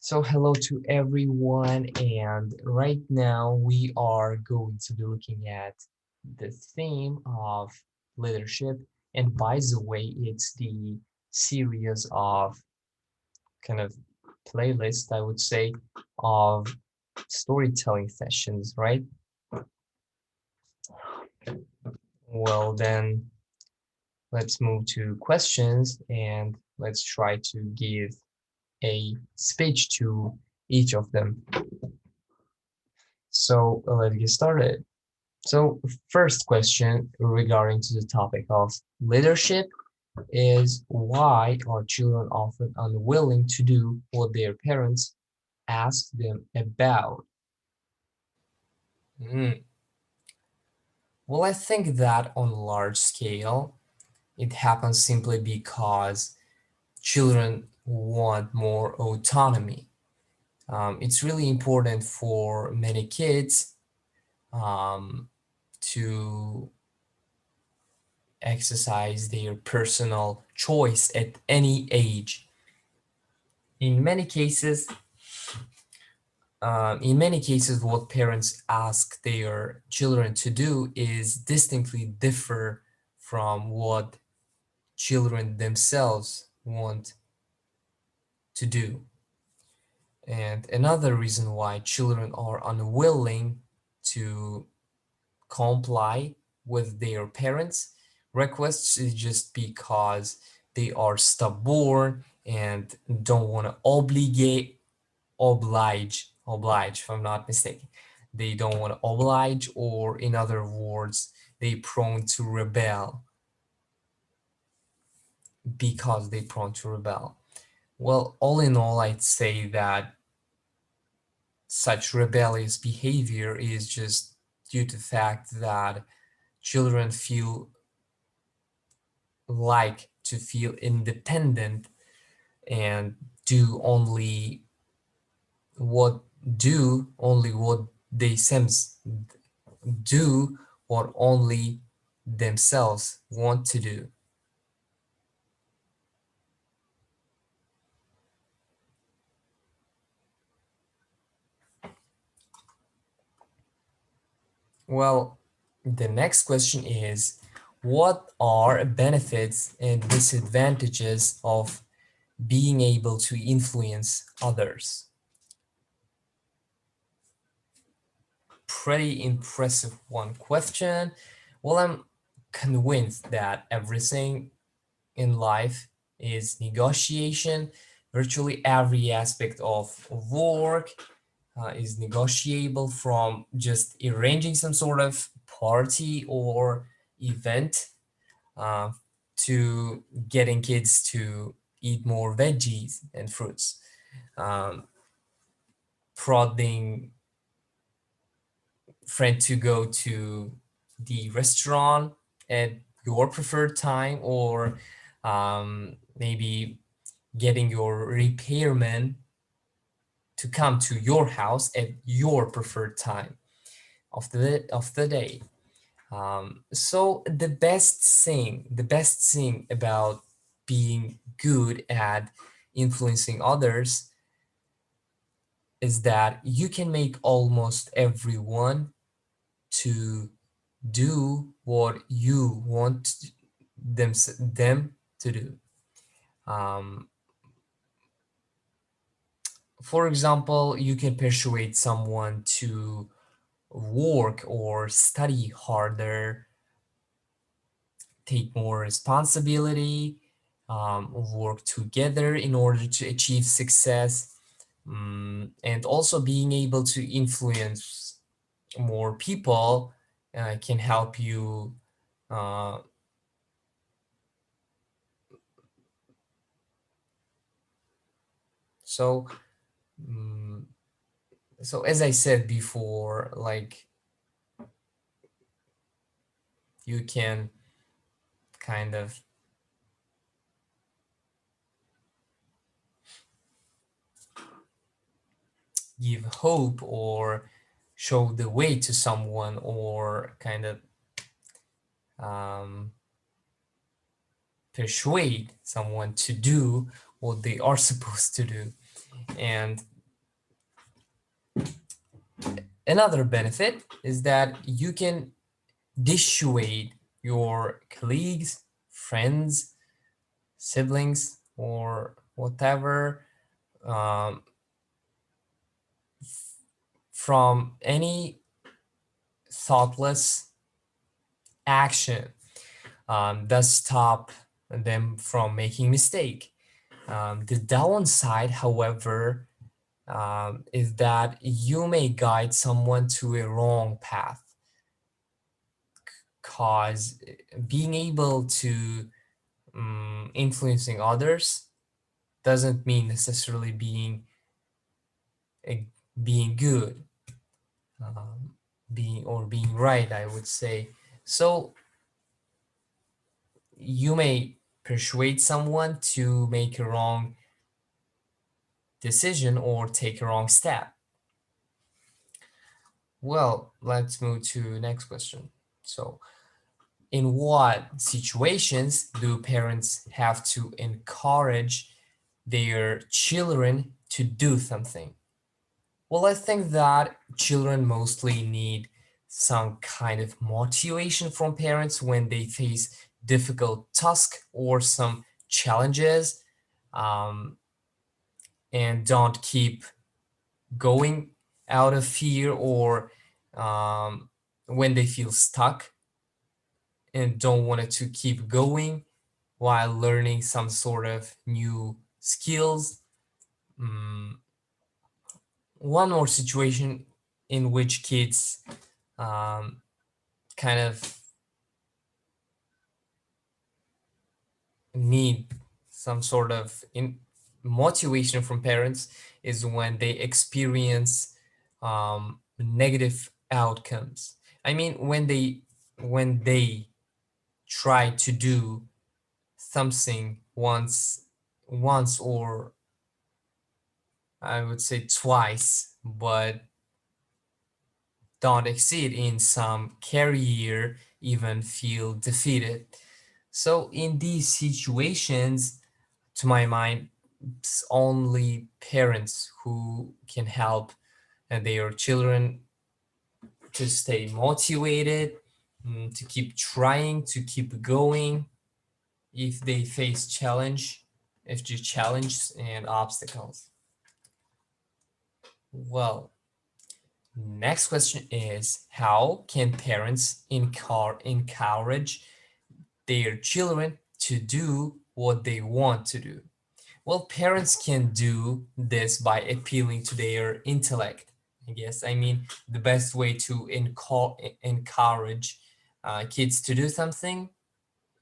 So hello to everyone, and right now we are going to be looking at the theme of leadership. And by the way, it's the series of kind of playlist, I would say, of storytelling sessions, right? Well, then let's move to questions and let's try to give a speech to each of them. So let's get started. So first question regarding to the topic of leadership is why are children often unwilling to do what their parents ask them about? Mm. Well, I think that on a large scale, it happens simply because children want more autonomy. It's really important for many kids um, to exercise their personal choice at any age. In many cases, what parents ask their children to do is distinctly differ from what children themselves want to do. And another reason why children are unwilling to comply with their parents' requests is just because they are stubborn and don't want to oblige, if I'm not mistaken. They don't want to oblige, or in other words, they prone to rebel because they prone to rebel. Well, all in all, I'd say that such rebellious behavior is just due to the fact that children feel independent and do only what only what they sense do what only themselves want to do. Well, the next question is, what are benefits and disadvantages of being able to influence others? Pretty impressive one question. Well, I'm convinced that everything in life is negotiation. Virtually every aspect of work is negotiable, from just arranging some sort of party or event uh, to getting kids to eat more veggies and fruits, um, prodding friend to go to the restaurant at your preferred time, or maybe getting your repairman to come to your house at your preferred time of the day. So the best thing about being good at influencing others is that you can make almost everyone to do what you want them to do. Um, for example, you can persuade someone to work or study harder, take more responsibility, work together in order to achieve success, and also being able to influence more people can help you. Uh, so, um, so as I said before, like you can kind of give hope or show the way to someone, or kind of um, persuade someone to do what they are supposed to do. And another benefit is that you can dissuade your colleagues, friends, siblings, or whatever, um, from any thoughtless action, thus stop them from making mistake. The downside, however, is that you may guide someone to a wrong path, cause being able to influencing others doesn't mean necessarily eh, being good, um, being right, I would say. So you may persuade someone to make a wrong decision or take a wrong step. Well, let's move to next question. So, in what situations do parents have to encourage their children to do something? Well, I think that children mostly need some kind of motivation from parents when they face difficult tasks or some challenges, um, and don't keep going out of fear, or um, when they feel stuck and don't want it to keep going while learning some sort of new skills. Mm, one more situation in which kids um, kind of need some sort of motivation from parents is when they experience negative outcomes. I mean, when they try to do something once, or I would say twice, but don't exceed in some career, even feel defeated. So in these situations, to my mind, it's only parents who can help their children to stay motivated, to keep trying, to keep going if they face if the challenge and obstacles. Well, next question is, how can parents encourage their children to do what they want to do? Well, parents can do this by appealing to their intellect, I guess. I mean, the best way to encourage kids to do something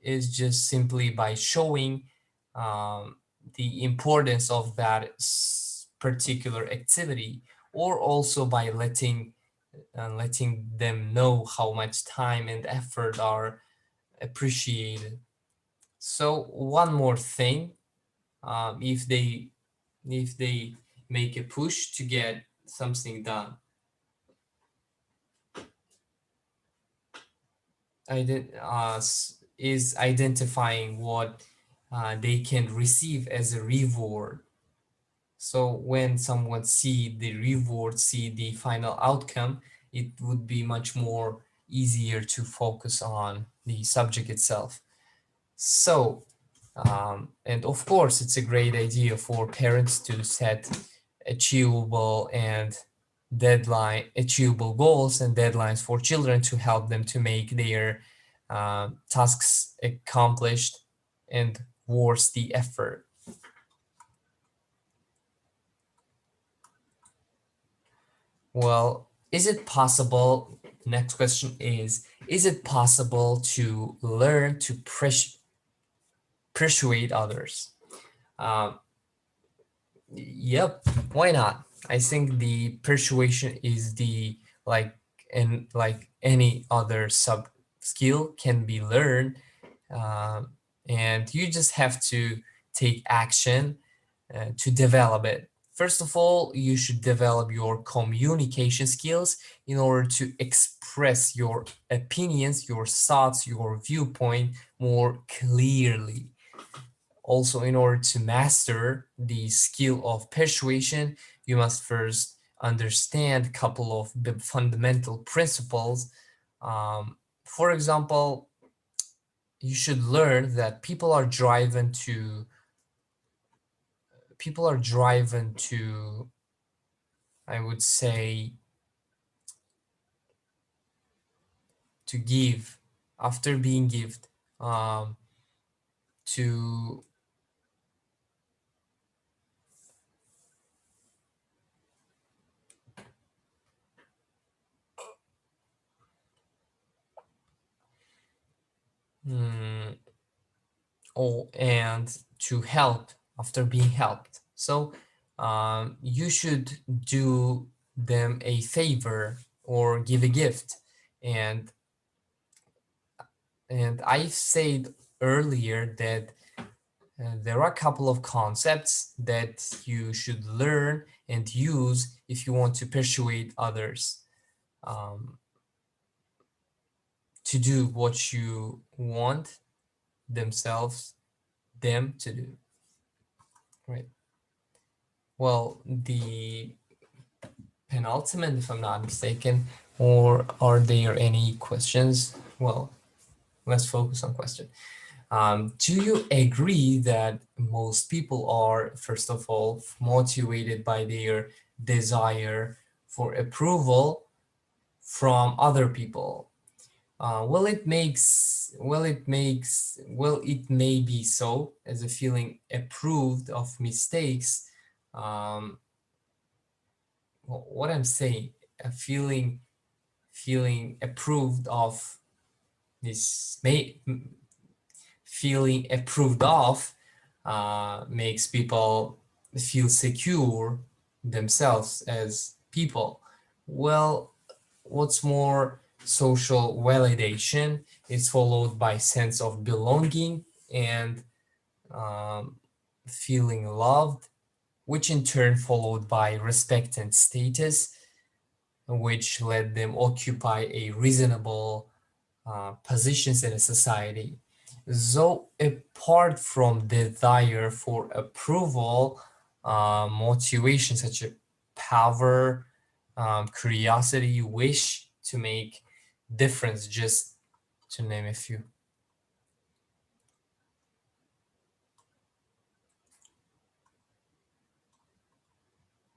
is just simply by showing um, the importance of that particular activity, or also by letting them know how much time and effort are appreciated. So one more thing, if they make a push to get something done, is identifying what they can receive as a reward. So when someone see the reward, see the final outcome, it would be much more easier to focus on the subject itself. So, and of course, it's a great idea for parents to set achievable and achievable goals and deadlines for children to help them to make their tasks accomplished and worth the effort. Well, is it possible? Next question is it possible to learn to persuade others? Um, Yep, why not? I think the persuasion is the like and like any other sub skill can be learned, um, and you just have to take action to develop it. First of all, you should develop your communication skills in order to express your opinions, your thoughts, your viewpoint more clearly. Also, in order to master the skill of persuasion, you must first understand a couple of the fundamental principles. For example, you should learn that people are driven to, I would say, to give after being given, um, to mm, and to help after being helped. So you should do them a favor or give a gift. And I said earlier that there are a couple of concepts that you should learn and use if you want to persuade others um, to do what you want them to do. Right. Well, the penultimate, if I'm not mistaken, or are there any questions? Well, let's focus on question. Do you agree that most people are, first of all, motivated by their desire for approval from other people? It may be so, as a feeling approved of mistakes. Um, what I'm saying, a feeling approved of this may feeling approved of makes people feel secure themselves as people. Well, what's more, social validation is followed by sense of belonging and um, feeling loved, which in turn followed by respect and status, which let them occupy a reasonable positions in a society. So, apart from desire for approval, motivation such as power, curiosity, wish to make difference, just to name a few.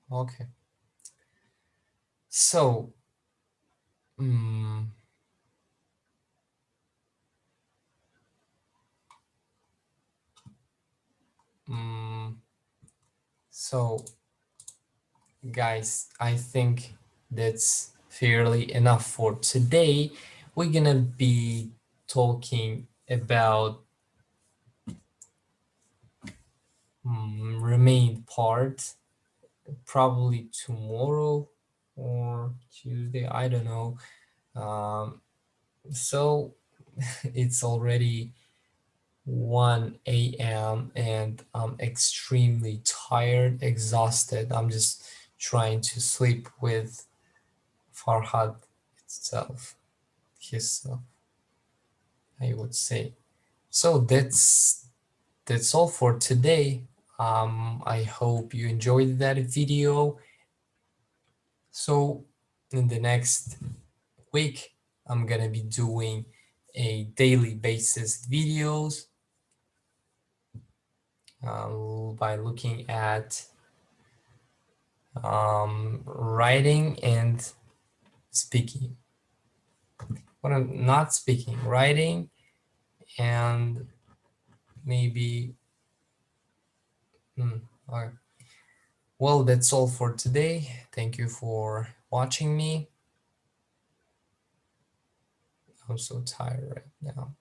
Okay, so mm, mm, so guys, I think that's fairly enough for today. We're gonna be talking about remained part probably tomorrow or Tuesday, I don't know. Um, so it's already 1 a.m. and I'm extremely tired, exhausted. I'm just trying to sleep with Farhad itself, himself, I would say. So that's all for today. I hope you enjoyed that video. So in the next week, I'm gonna be doing a daily basis videos by looking at writing and speaking. What I'm not speaking, writing and maybe. Okay. Well, that's all for today. Thank you for watching me. I'm so tired right now.